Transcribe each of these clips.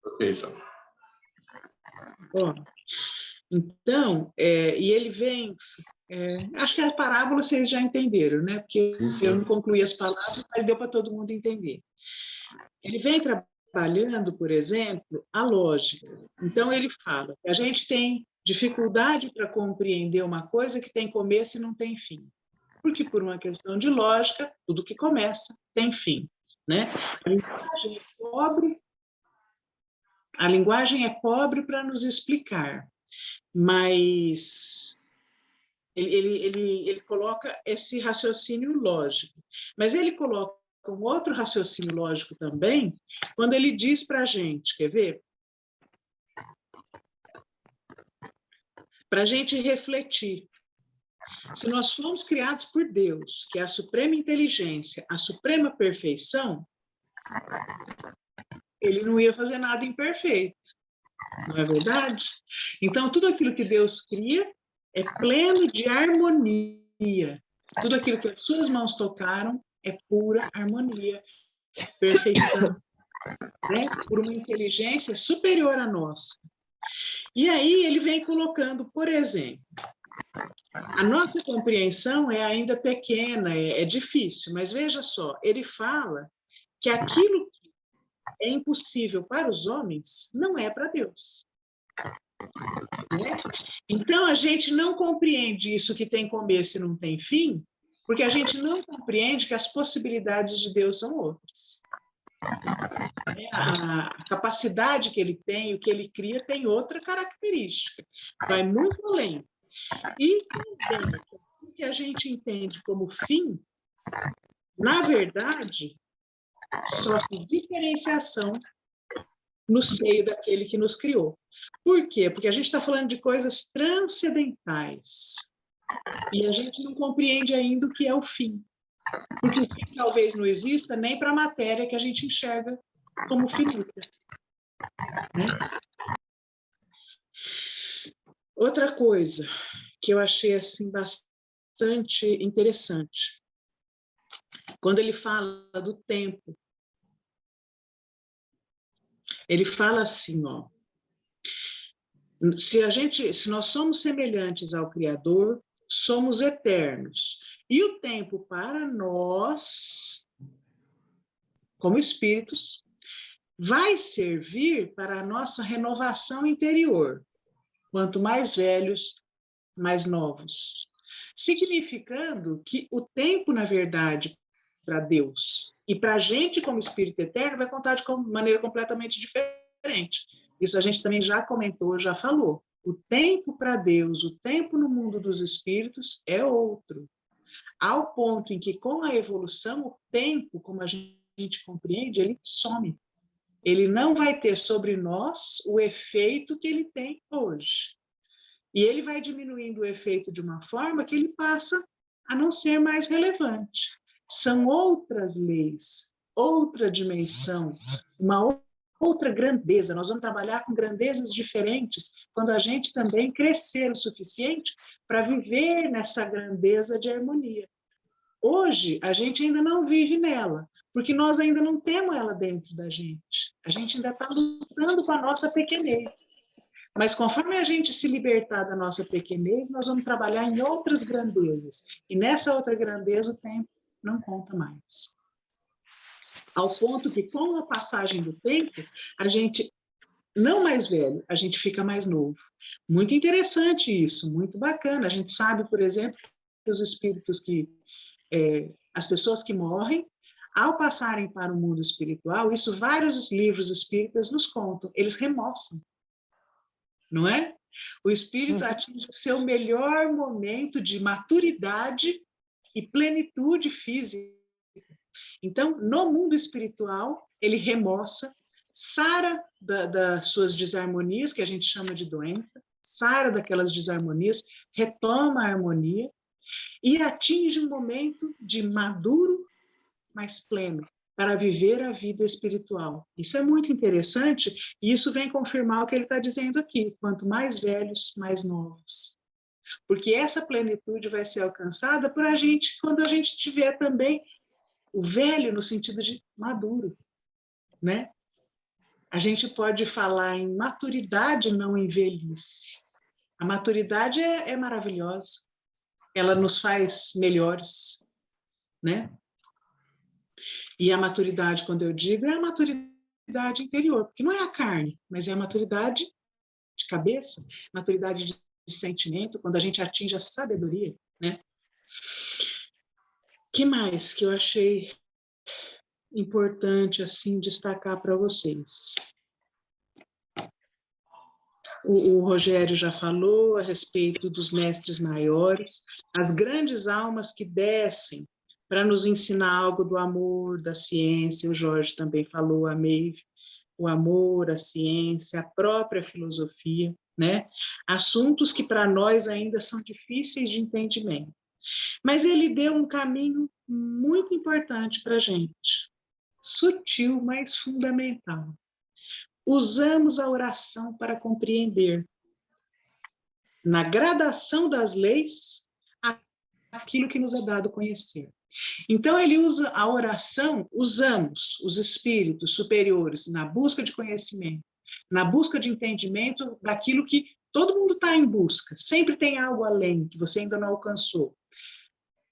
Ok, só. Ó, então, e ele vem... acho que a parábola vocês já entenderam, né? Porque Sim. eu não concluí as palavras, mas deu para todo mundo entender. Ele vem trabalhando, por exemplo, a lógica. Então, ele fala que a gente tem dificuldade para compreender uma coisa que tem começo e não tem fim. Porque, por uma questão de lógica, tudo que começa tem fim, né? A linguagem é pobre para nos explicar, mas ele coloca esse raciocínio lógico. Mas ele coloca um outro raciocínio lógico também, quando ele diz para a gente, quer ver? Para a gente refletir. Se nós fomos criados por Deus, que é a suprema inteligência, a suprema perfeição, ele não ia fazer nada imperfeito, não é verdade? Então, tudo aquilo que Deus cria é pleno de harmonia. Tudo aquilo que as suas mãos tocaram é pura harmonia, perfeição, né? Por uma inteligência superior à nossa. E aí ele vem colocando, por exemplo, a nossa compreensão é ainda pequena, é difícil, mas veja só, ele fala que aquilo que é impossível para os homens não é para Deus. Né? Então, a gente não compreende isso que tem começo e não tem fim, porque a gente não compreende que as possibilidades de Deus são outras. A capacidade que ele tem, o que ele cria, tem outra característica, vai muito além. E também, o que a gente entende como fim, na verdade, sofre diferenciação no seio daquele que nos criou. Por quê? Porque a gente está falando de coisas transcendentais. E a gente não compreende ainda o que é o fim. Porque o fim talvez não exista nem para a matéria que a gente enxerga como finita. Né? Outra coisa que eu achei assim, bastante interessante, quando ele fala do tempo, ele fala assim, ó, se nós somos semelhantes ao Criador, somos eternos. E o tempo para nós, como espíritos, vai servir para a nossa renovação interior. Quanto mais velhos, mais novos. Significando que o tempo, na verdade, para Deus e para a gente como espírito eterno vai contar de maneira completamente diferente. Isso a gente também já comentou, já falou. O tempo para Deus, o tempo no mundo dos espíritos é outro. Ao ponto em que, com a evolução, o tempo, como a gente compreende, ele some. Ele não vai ter sobre nós o efeito que ele tem hoje. E ele vai diminuindo o efeito de uma forma que ele passa a não ser mais relevante. São outras leis, outra dimensão, uma outra grandeza. Nós vamos trabalhar com grandezas diferentes quando a gente também crescer o suficiente para viver nessa grandeza de harmonia. Hoje, a gente ainda não vive nela, porque nós ainda não temos ela dentro da gente. A gente ainda está lutando com a nossa pequenez. Mas conforme a gente se libertar da nossa pequenez, nós vamos trabalhar em outras grandezas. E nessa outra grandeza, o tempo não conta mais. Ao ponto que, com a passagem do tempo, a gente, não mais velho, a gente fica mais novo. Muito interessante isso, muito bacana. A gente sabe, por exemplo, que os espíritos as pessoas que morrem, ao passarem para o mundo espiritual, isso vários livros espíritas nos contam, eles remoçam. Não é? O espírito atinge o seu melhor momento de maturidade e plenitude física. Então, no mundo espiritual, ele remoça, sara das suas desarmonias, que a gente chama de doença, sara daquelas desarmonias, retoma a harmonia e atinge um momento de maduro, mais pleno, para viver a vida espiritual. Isso é muito interessante e isso vem confirmar o que ele está dizendo aqui, quanto mais velhos, mais novos. Porque essa plenitude vai ser alcançada por a gente, quando a gente tiver também o velho no sentido de maduro. né? A gente pode falar em maturidade, não em velhice. A maturidade é maravilhosa. Ela nos faz melhores, né? E a maturidade, quando eu digo, é a maturidade interior, porque não é a carne, mas é a maturidade de cabeça, maturidade de sentimento, quando a gente atinge a sabedoria, né? Que mais que eu achei importante assim destacar para vocês? O Rogério já falou a respeito dos mestres maiores, as grandes almas que descem para nos ensinar algo do amor, da ciência. O Jorge também falou, a Maeve, o amor, a ciência, a própria filosofia, né? Assuntos que para nós ainda são difíceis de entendimento. Mas ele deu um caminho muito importante para a gente, sutil, mas fundamental. Usamos a oração para compreender, na gradação das leis, aquilo que nos é dado conhecer. Então, ele usa a oração, usamos os espíritos superiores na busca de conhecimento, na busca de entendimento daquilo que todo mundo está em busca, sempre tem algo além que você ainda não alcançou.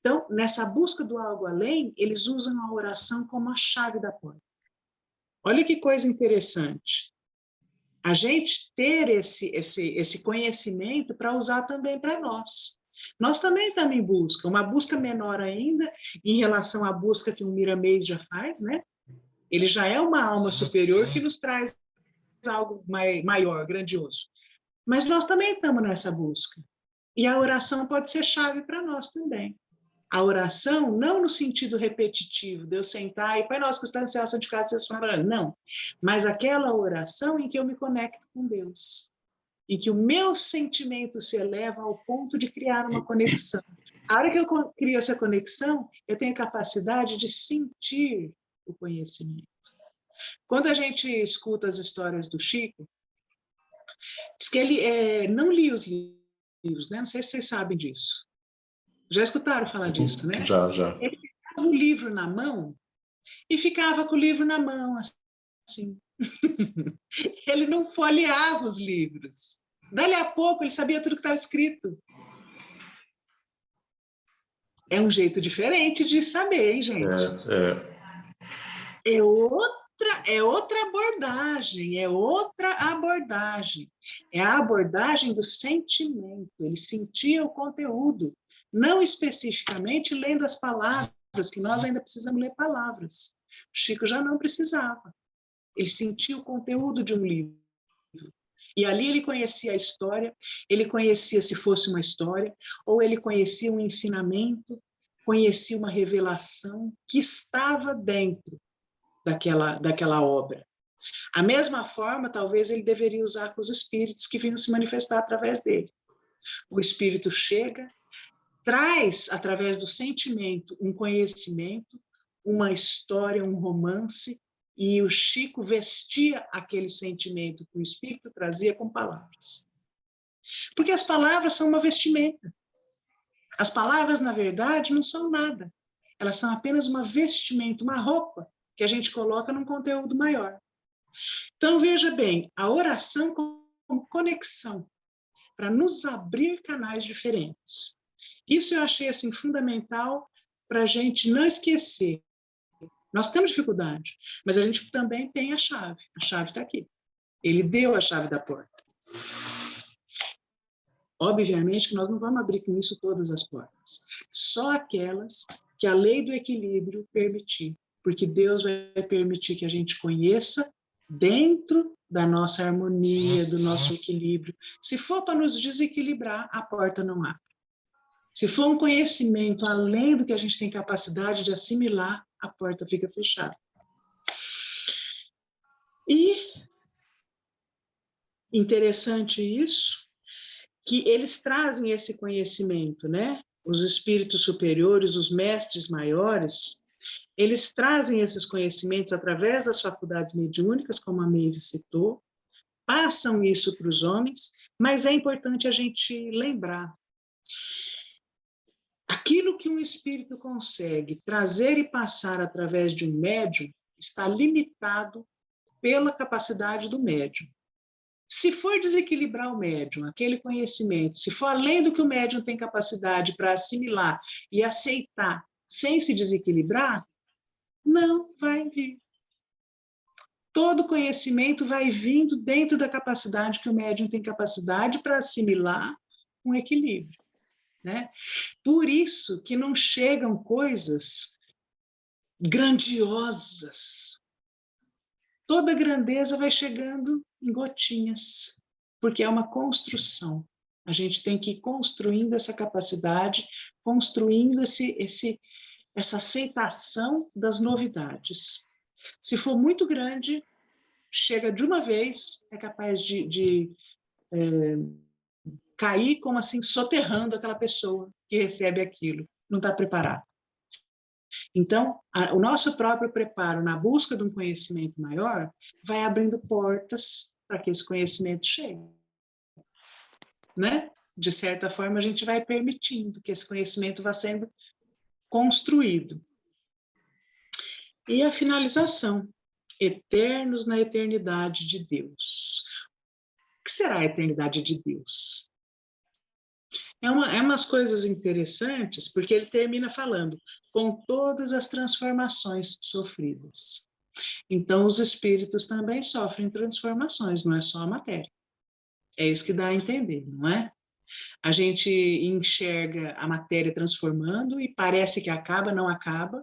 Então, nessa busca do algo além, eles usam a oração como a chave da porta. Olha que coisa interessante. A gente ter esse conhecimento para usar também para nós. Nós também estamos em busca, uma busca menor ainda, em relação à busca que o Miramês já faz, né? Ele já é uma alma superior que nos traz algo maior, grandioso. Mas nós também estamos nessa busca. E a oração pode ser chave para nós também. A oração, não no sentido repetitivo, de eu sentar e, Pai nosso que está no céu, santificado seja o seu nome, não. Mas aquela oração em que eu me conecto com Deus, em que o meu sentimento se eleva ao ponto de criar uma conexão. A hora que eu crio essa conexão, eu tenho a capacidade de sentir o conhecimento. Quando a gente escuta as histórias do Chico, diz que ele não lia os livros, né? Não sei se vocês sabem disso. Já escutaram falar disso, né? Já. Ele ficava o livro na mão e ficava com o livro na mão, assim. Ele não folheava os livros. Dali a pouco ele sabia tudo que estava escrito. É um jeito diferente de saber, hein, gente? É outra abordagem, é outra abordagem. É a abordagem do sentimento. Ele sentia o conteúdo, não especificamente lendo as palavras, que nós ainda precisamos ler palavras. O Chico já não precisava. Ele sentia o conteúdo de um livro. E ali ele conhecia a história, ele conhecia se fosse uma história, ou ele conhecia um ensinamento, conhecia uma revelação que estava dentro daquela obra. A mesma forma, talvez ele deveria usar com os espíritos que vinham se manifestar através dele. O espírito chega, traz, através do sentimento, um conhecimento, uma história, um romance, e o Chico vestia aquele sentimento que o espírito trazia com palavras. Porque as palavras são uma vestimenta. As palavras, na verdade, não são nada. Elas são apenas uma vestimenta, uma roupa que a gente coloca num conteúdo maior. Então, veja bem, a oração como conexão para nos abrir canais diferentes. Isso eu achei assim, fundamental para a gente não esquecer. Nós temos dificuldade, mas a gente também tem a chave. A chave está aqui. Ele deu a chave da porta. Obviamente que nós não vamos abrir com isso todas as portas. Só aquelas que a lei do equilíbrio permitir. Porque Deus vai permitir que a gente conheça dentro da nossa harmonia, do nosso equilíbrio. Se for para nos desequilibrar, a porta não abre. Se for um conhecimento além do que a gente tem capacidade de assimilar, a porta fica fechada. E interessante isso, que eles trazem esse conhecimento, né? Os espíritos superiores, os mestres maiores, eles trazem esses conhecimentos através das faculdades mediúnicas, como a Maeve citou, passam isso para os homens, mas é importante a gente lembrar. Aquilo que um espírito consegue trazer e passar através de um médium está limitado pela capacidade do médium. Se for desequilibrar o médium, aquele conhecimento, se for além do que o médium tem capacidade para assimilar e aceitar sem se desequilibrar, não vai vir. Todo conhecimento vai vindo dentro da capacidade que o médium tem capacidade para assimilar um equilíbrio, né? Por isso que não chegam coisas grandiosas. Toda grandeza vai chegando em gotinhas, porque é uma construção. A gente tem que ir construindo essa capacidade, construindo essa aceitação das novidades. Se for muito grande, chega de uma vez, é capaz de cair como assim, soterrando aquela pessoa que recebe aquilo, não está preparado. Então, o nosso próprio preparo na busca de um conhecimento maior vai abrindo portas para que esse conhecimento chegue, né? De certa forma, a gente vai permitindo que esse conhecimento vá sendo construído. E a finalização, eternos na eternidade de Deus. O que será a eternidade de Deus? É umas coisas interessantes, porque ele termina falando, com todas as transformações sofridas. Então, os espíritos também sofrem transformações, não é só a matéria. É isso que dá a entender, não é? A gente enxerga a matéria transformando e parece que acaba, não acaba,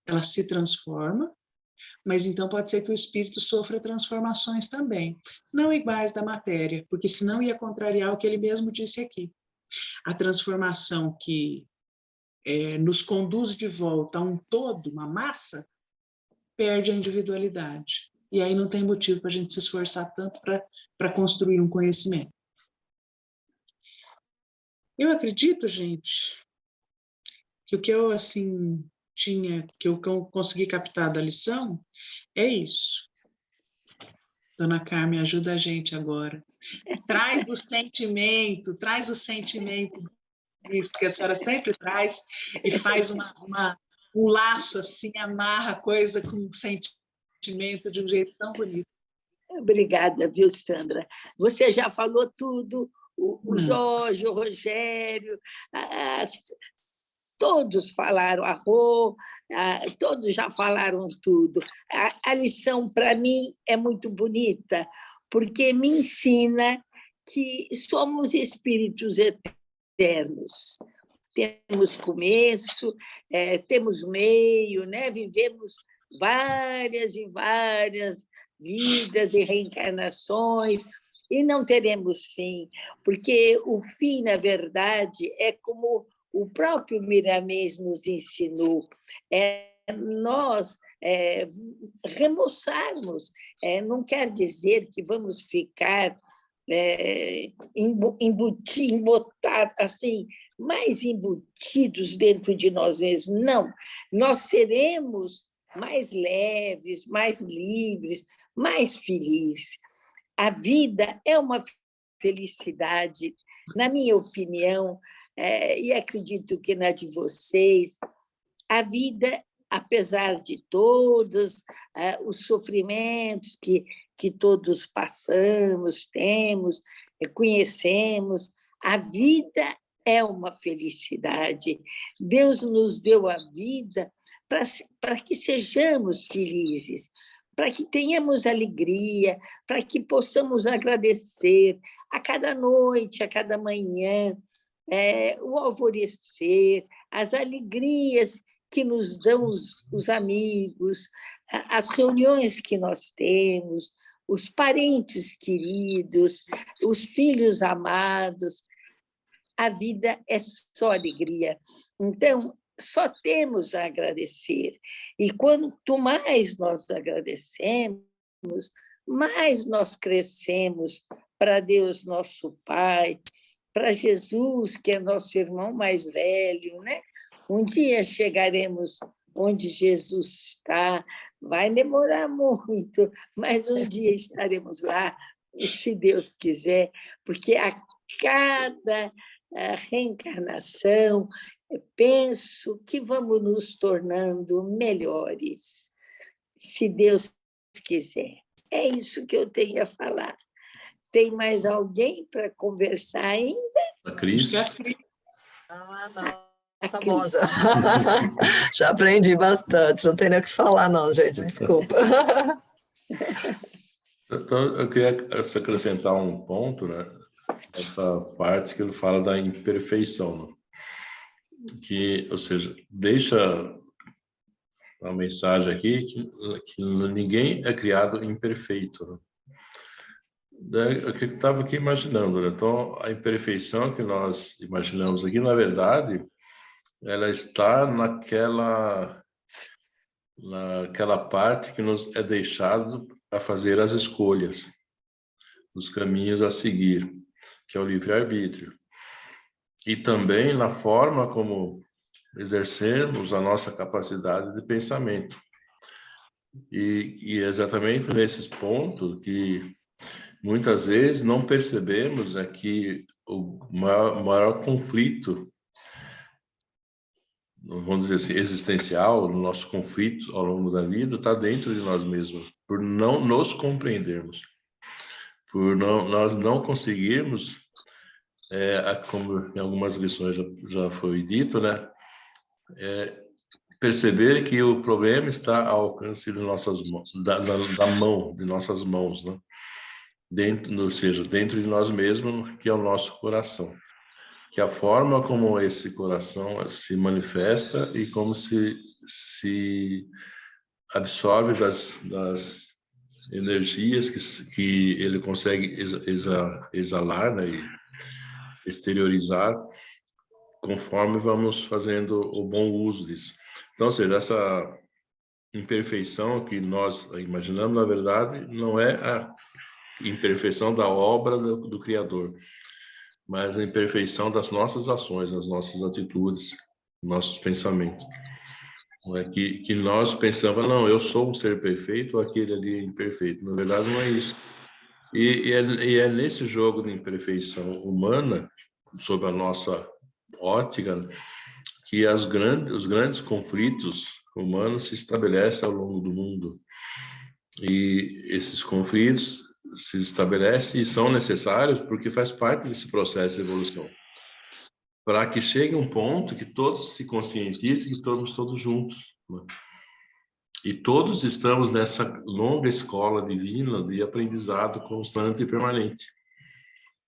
ela se transforma, mas então pode ser que o espírito sofra transformações também, não iguais da matéria, porque senão ia contrariar o que ele mesmo disse aqui. A transformação que nos conduz de volta a um todo, uma massa, perde a individualidade. E aí não tem motivo para a gente se esforçar tanto para construir um conhecimento. Eu acredito, gente, que o que eu, assim, que eu consegui captar da lição, é isso. Dona Carmen, ajuda a gente agora. Traz o sentimento disso que a senhora sempre traz e faz um laço assim, amarra a coisa com um sentimento de um jeito tão bonito. Obrigada, viu, Sandra? Você já falou tudo, o Jorge, o Rogério, todos falaram, a Rô, todos já falaram tudo. A lição, para mim, é muito bonita, porque me ensina que somos espíritos eternos. Temos começo, temos meio, né? Vivemos várias e várias vidas e reencarnações, e não teremos fim, porque o fim, na verdade, é como o próprio Miramês nos ensinou, nós remoçarmos, não quer dizer que vamos ficar embotar assim, mais embutidos dentro de nós mesmos. Não, nós seremos mais leves, mais livres, mais felizes. A vida é uma felicidade, na minha opinião, e acredito que na de vocês, a vida, apesar de todos os sofrimentos que todos passamos, temos, conhecemos, a vida é uma felicidade. Deus nos deu a vida para que sejamos felizes, para que tenhamos alegria, para que possamos agradecer a cada noite, a cada manhã, o alvorecer, as alegrias que nos dão os amigos, as reuniões que nós temos, os parentes queridos, os filhos amados. A vida é só alegria. Então, só temos a agradecer. E quanto mais nós agradecemos, mais nós crescemos para Deus, nosso Pai, para Jesus, que é nosso irmão mais velho, né? Um dia chegaremos onde Jesus está, vai demorar muito, mas um dia estaremos lá, se Deus quiser, porque a cada reencarnação, penso que vamos nos tornando melhores, se Deus quiser. É isso que eu tenho a falar. Tem mais alguém para conversar ainda? A Cris? Ah, não. A Tá bom, Cris. já. Já aprendi bastante. Não tem nem o que falar, não, gente. Desculpa. Então, eu queria acrescentar um ponto, né? Essa parte que ele fala da imperfeição, né? Que, ou seja, deixa uma mensagem aqui que ninguém é criado imperfeito, né? Eu estava aqui imaginando, né? Então, a imperfeição que nós imaginamos aqui, na verdade, ela está naquela parte que nos é deixado a fazer as escolhas, os caminhos a seguir, que é o livre-arbítrio. E também na forma como exercemos a nossa capacidade de pensamento. E exatamente nesses pontos que muitas vezes não percebemos é que o maior conflito, vamos dizer assim, existencial, no nosso conflito ao longo da vida, está dentro de nós mesmos, por não nos compreendermos, por nós não conseguirmos, como em algumas lições já foi dito, né? Perceber que o problema está ao alcance de nossas mãos, da mão, de nossas mãos, né? Ou seja, dentro de nós mesmos, que é o nosso coração. Que a forma como esse coração se manifesta e como se absorve das energias que ele consegue exalar, né, e exteriorizar, conforme vamos fazendo o bom uso disso. Então, ou seja, essa imperfeição que nós imaginamos, na verdade, não é a imperfeição da obra do Criador, mas a imperfeição das nossas ações, das nossas atitudes, nossos pensamentos. Não é que nós pensamos, não, eu sou um ser perfeito, ou aquele ali é imperfeito. Na verdade, não é isso. E é nesse jogo de imperfeição humana, sob a nossa ótica, que os grandes conflitos humanos se estabelecem ao longo do mundo. E esses conflitos se estabelecem e são necessários porque faz parte desse processo de evolução. Para que chegue um ponto que todos se conscientizem que estamos todos juntos, né? E todos estamos nessa longa escola divina de aprendizado constante e permanente.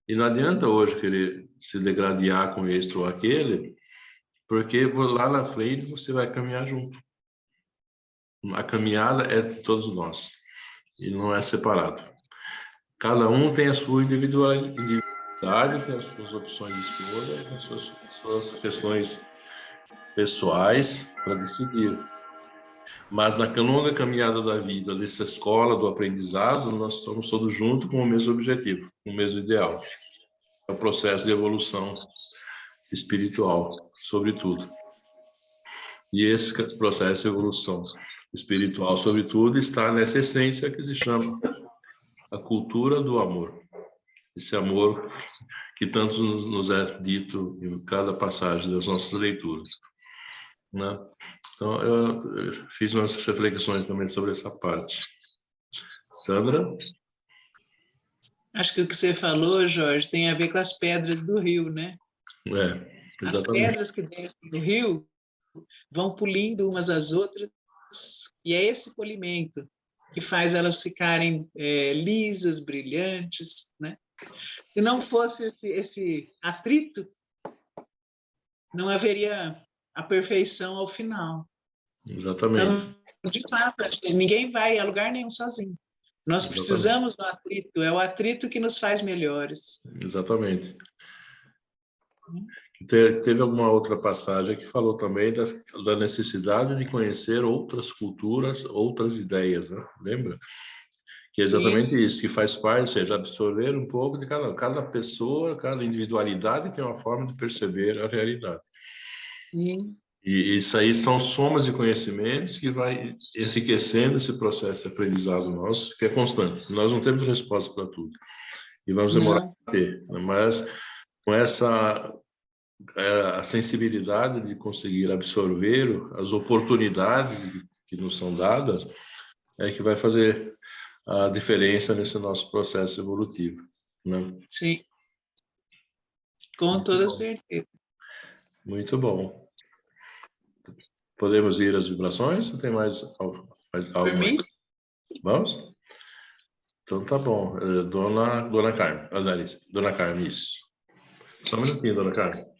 E não adianta hoje querer se degradar com este ou aquele, porque lá na frente você vai caminhar junto. A caminhada é de todos nós e não é separado. Cada um tem a sua individualidade, tem as suas opções de escolha, as suas questões pessoais para decidir. Mas na longa caminhada da vida, dessa escola do aprendizado, nós estamos todos juntos com o mesmo objetivo, com o mesmo ideal. É o processo de evolução espiritual, sobretudo. E esse processo de evolução espiritual, sobretudo, está nessa essência que se chama a cultura do amor. Esse amor que tanto nos é dito em cada passagem das nossas leituras, né? Então, eu fiz umas reflexões também sobre essa parte. Sandra? Acho que o que você falou, Jorge, tem a ver com as pedras do rio, né? As Exatamente. pedras que dentro do rio vão polindo umas às outras, e é esse polimento que faz elas ficarem lisas, brilhantes, né? Se não fosse esse atrito, não haveria a perfeição ao final. Exatamente. Então, de fato, ninguém vai a lugar nenhum sozinho. Nós precisamos do atrito, é o atrito que nos faz melhores. Exatamente. Teve alguma outra passagem que falou também da necessidade de conhecer outras culturas, outras ideias, né? Lembra? Que é exatamente isso, que faz parte, ou seja, absorver um pouco de cada pessoa, cada individualidade tem uma forma de perceber a realidade. Sim. E isso aí são somas de conhecimentos que vai enriquecendo esse processo de aprendizado nosso, que é constante. Nós não temos resposta para tudo. E vamos demorar a ter. Mas com essa a sensibilidade de conseguir absorver as oportunidades que nos são dadas, é que vai fazer a diferença nesse nosso processo evolutivo, né? Sim. Com toda certeza. Muito bom. Podemos ir às vibrações? Ou tem mais algo mim? mais? Vamos? Então tá bom. Dona Carmen. Dona Carmen, isso. Só um minutinho, Dona Carmen.